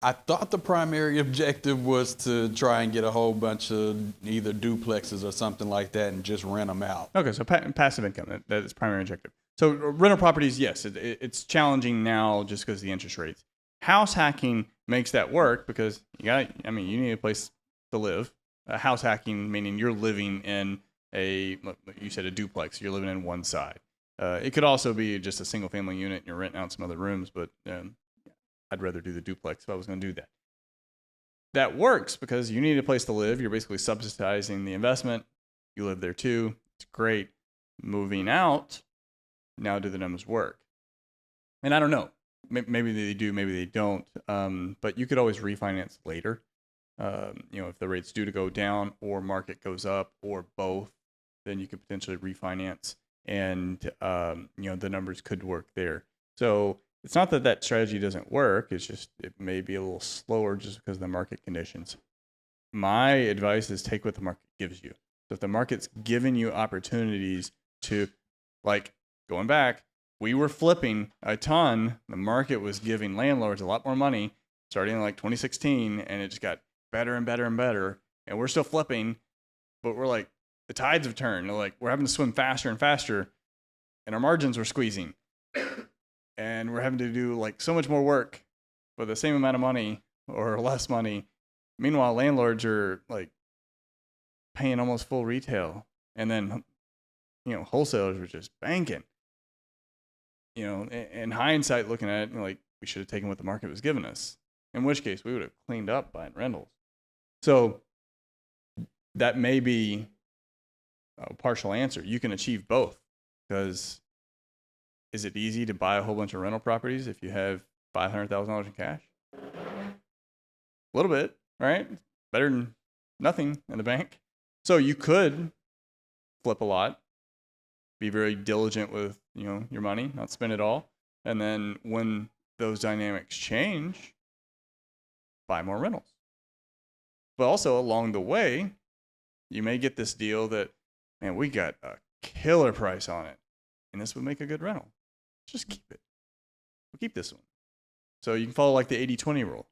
I thought the primary objective was to try and get a whole bunch of either duplexes or something like that and just rent them out. Okay, so passive income, that is primary objective. So rental properties, yes, it's challenging now just because of the interest rates. House hacking makes that work because you need a place to live. House hacking meaning you're living in you said a duplex, you're living in one side. It could also be just a single family unit and you're renting out some other rooms, but I'd rather do the duplex if I was going to do that. That works because you need a place to live. You're basically subsidizing the investment. You live there too. It's great. Moving out, now do the numbers work? And I don't know. Maybe they do, maybe they don't. But you could always refinance later. If the rates due to go down or market goes up or both, then you could potentially refinance and, the numbers could work there. So it's not that strategy doesn't work. It's just it may be a little slower just because of the market conditions. My advice is take what the market gives you. So if the market's giving you opportunities to, like going back, we were flipping a ton. The market was giving landlords a lot more money starting in like 2016, and it just got better and better and better. And we're still flipping, but we're like, the tides have turned. Like we're having to swim faster and faster, and our margins were squeezing. And we're having to do like so much more work for the same amount of money or less money. Meanwhile, landlords are like paying almost full retail. And then, wholesalers were just banking. In hindsight, looking at it, like we should have taken what the market was giving us, in which case we would have cleaned up buying rentals. So that may be a partial answer. You can achieve both because is it easy to buy a whole bunch of rental properties if you have $500,000 in cash? A little bit, right? Better than nothing in the bank. So you could flip a lot, be very diligent with your money, not spend it all, and then when those dynamics change, buy more rentals. But also along the way, you may get this deal that, man, we got a killer price on it, and this would make a good rental. Just keep it. We'll keep this one. So you can follow like the 80-20 rule.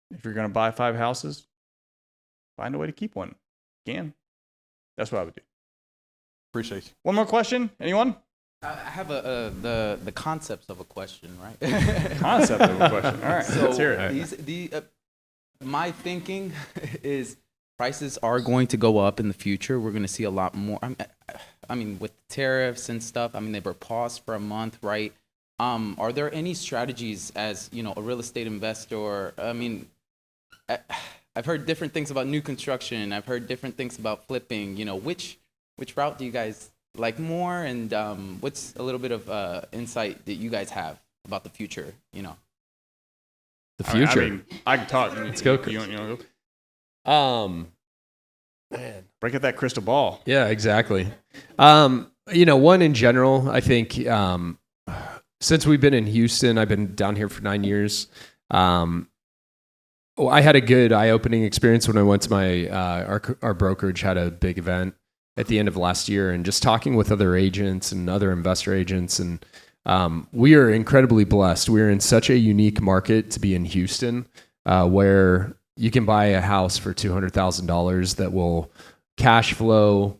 If you're going to buy 5 houses, find a way to keep one. You can. That's what I would do. Appreciate you. One more question? Anyone? I have the concepts of a question, right? Concept of a question. All right. So let's hear it. My thinking is prices are going to go up in the future. We're going to see a lot more. I mean, with tariffs and stuff, they were paused for a month, right? Are there any strategies as, a real estate investor? I've heard different things about new construction. I've heard different things about flipping. Which route do you guys like more? And what's a little bit of insight that you guys have about the future, The future. I can talk. Let's go, Chris. You want to go? Man. Break out that crystal ball. Yeah, exactly. One in general, I think since we've been in Houston, I've been down here for 9 years. I had a good eye-opening experience when I went to my our brokerage had a big event at the end of last year, and just talking with other agents and other investor agents, and we are incredibly blessed. We are in such a unique market to be in Houston, where you can buy a house for $200,000 that will cash flow,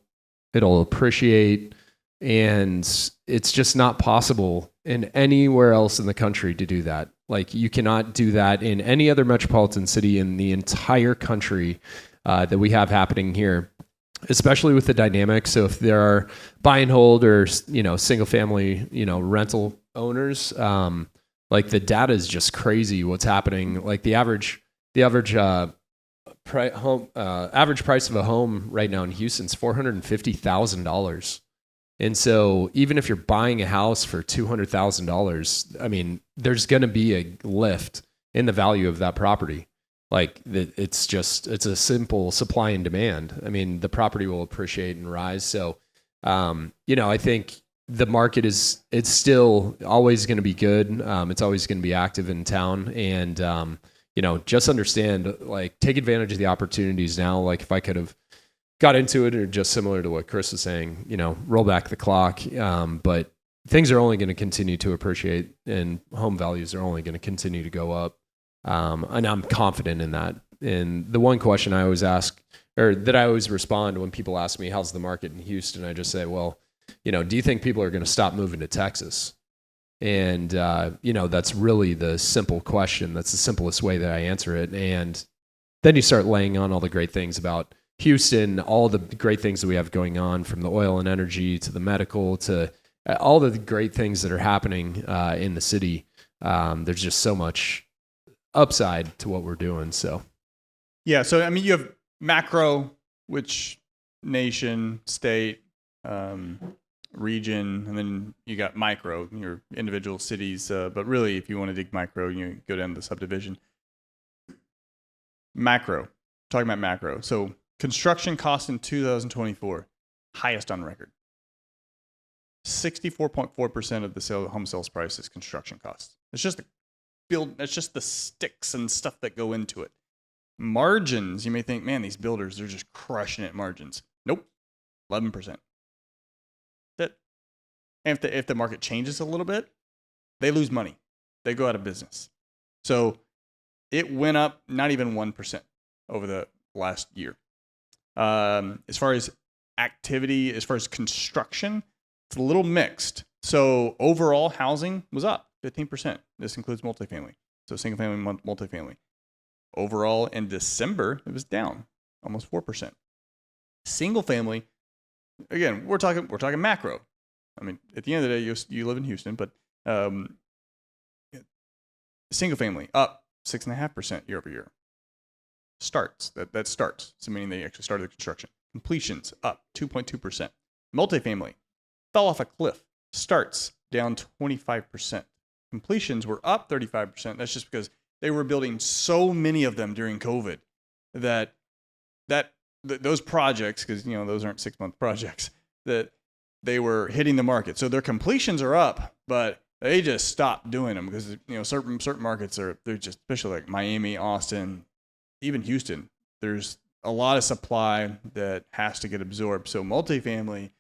it'll appreciate, and it's just not possible in anywhere else in the country to do that. Like you cannot do that in any other metropolitan city in the entire country that we have happening here, especially with the dynamics. So if there are buy and hold or single family rental owners, like the data is just crazy. What's happening? Like the average price of a home right now in Houston is $450,000. And so even if you're buying a house for $200,000, there's going to be a lift in the value of that property. it's a simple supply and demand. I mean, the property will appreciate and rise. So, I think the market it's still always going to be good. It's always going to be active in town, and just understand, like, take advantage of the opportunities now. Like, if I could have got into it, or just similar to what Chris was saying, roll back the clock. But things are only going to continue to appreciate, and home values are only going to continue to go up. And I'm confident in that. And the one question I always ask, or that I always respond when people ask me, how's the market in Houston? I just say, well, do you think people are going to stop moving to Texas? And, that's really the simple question. That's the simplest way that I answer it. And then you start laying on all the great things about Houston, all the great things that we have going on, from the oil and energy to the medical to all the great things that are happening in the city. There's just so much upside to what we're doing. So, yeah. So, I mean, you have macro, which nation, state, region, and then you got micro, your individual cities. But really, if you want to dig micro, you go down to the subdivision. Macro, talking about macro. So, construction costs in 2024, highest on record. 64.4% of the home sales price is construction costs. It's just the sticks and stuff that go into it. Margins, you may think, man, these builders, they're just crushing it margins. Nope, 11%. And if the market changes a little bit, they lose money. They go out of business. So it went up not even 1% over the last year. As far as activity, as far as construction, it's a little mixed. So overall housing was up 15%. This includes multifamily. So single family, multifamily. Overall in December, it was down almost 4%. Single family, again, we're talking macro. I mean, at the end of the day, you live in Houston, but single family up 6.5% year over year. Starts, that starts, so meaning they actually started the construction. Completions up 2.2%. Multifamily fell off a cliff. Starts down 25%. Completions were up 35%. That's just because they were building so many of them during COVID that those projects, because those aren't 6-month projects, that they were hitting the market. So their completions are up, but they just stopped doing them because certain markets they're just, especially like Miami, Austin, even Houston. There's a lot of supply that has to get absorbed. So multifamily,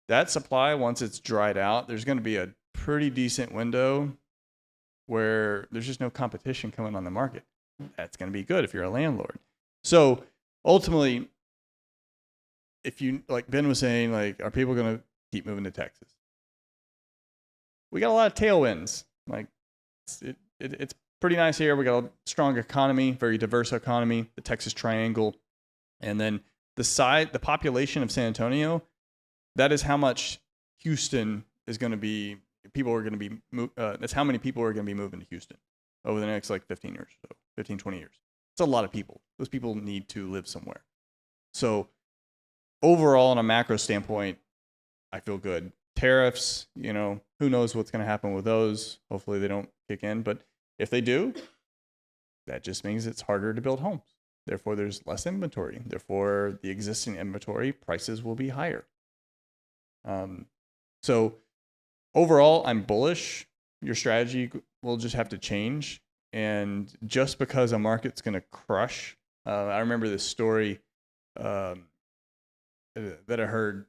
that supply, once it's dried out, there's going to be a pretty decent window where there's just no competition coming on the market. That's going to be good if you're a landlord. So ultimately, if you, like Ben was saying, like, are people going to keep moving to Texas? We got a lot of tailwinds. Like, it's pretty nice here. We got a strong economy, very diverse economy, the Texas Triangle, and then the population of San Antonio. That is how much Houston is going to be. That's how many people are going to be moving to Houston over the next 15 years, so 15, 20 years. It's a lot of people. Those people need to live somewhere. So overall, on a macro standpoint, I feel good. Tariffs, who knows what's going to happen with those. Hopefully they don't kick in. But if they do, that just means it's harder to build homes. Therefore, there's less inventory. Therefore, the existing inventory prices will be higher. So overall, I'm bullish. Your strategy will just have to change. And just because a market's going to crush, I remember this story that I heard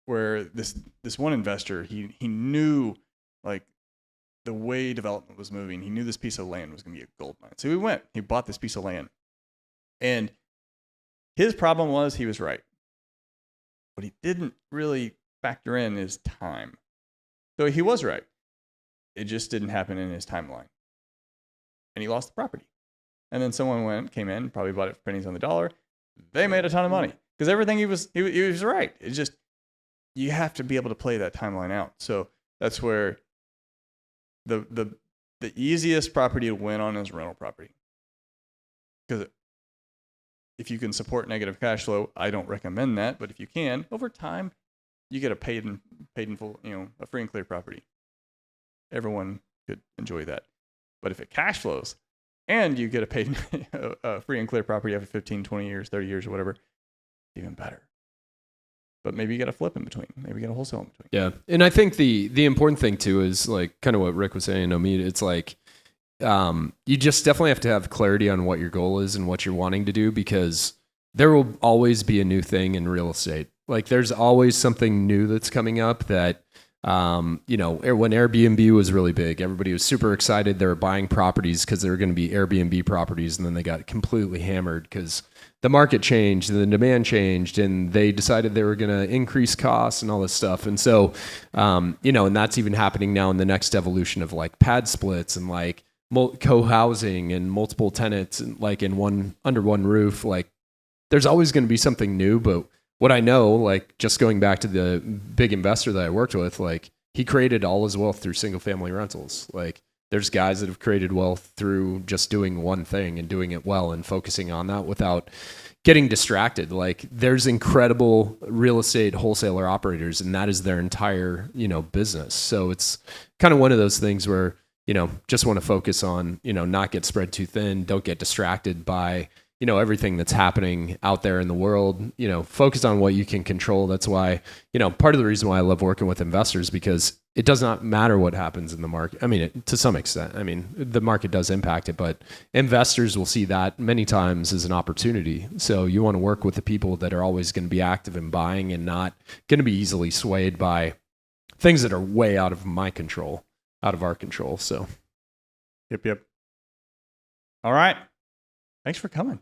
where this one investor, he knew the way development was moving. He knew this piece of land was going to be a gold mine. So he bought this piece of land. And his problem was he was right. What he didn't really factor in is time. So he was right. It just didn't happen in his timeline. And he lost the property. And then someone came in, probably bought it for pennies on the dollar. They made a ton of money because everything he was right. It's just, you have to be able to play that timeline out. So that's where the easiest property to win on is rental property. Because if you can support negative cash flow, I don't recommend that. But if you can, over time, you get a paid in full, a free and clear property. Everyone could enjoy that. But if it cash flows, and you get a paid a free and clear property after 15, 20 years, 30 years, or whatever, even better. But maybe you got to flip in between. Maybe you got to wholesale in between. Yeah. And I think the important thing too is like kind of what Rick was saying, Omid, it's like, you just definitely have to have clarity on what your goal is and what you're wanting to do, because there will always be a new thing in real estate. Like there's always something new that's coming up that, you know, when Airbnb was really big, everybody was super excited. They were buying properties because they were going to be Airbnb properties. And then they got completely hammered because the market changed and the demand changed, and they decided they were going to increase costs and all this stuff. And so, you know, and that's even happening now in the next evolution of like pad splits and like co-housing and multiple tenants and like under one roof. Like there's always going to be something new. But what I know, like just going back to the big investor that I worked with, like he created all his wealth through single family rentals. Like there's guys that have created wealth through just doing one thing and doing it well and focusing on that without getting distracted. Like there's incredible real estate wholesaler operators, and that is their entire, you know, business. So it's kind of one of those things where, you know, just want to focus on, you know, not get spread too thin, don't get distracted by, you know, everything that's happening out there in the world. You know, focus on what you can control. That's why, you know, part of the reason why I love working with investors, because it does not matter what happens in the market. I mean, to some extent, I mean, the market does impact it, but investors will see that many times as an opportunity. So you want to work with the people that are always going to be active in buying and not going to be easily swayed by things that are way out of my control, out of our control. So, Yep. All right. Thanks for coming.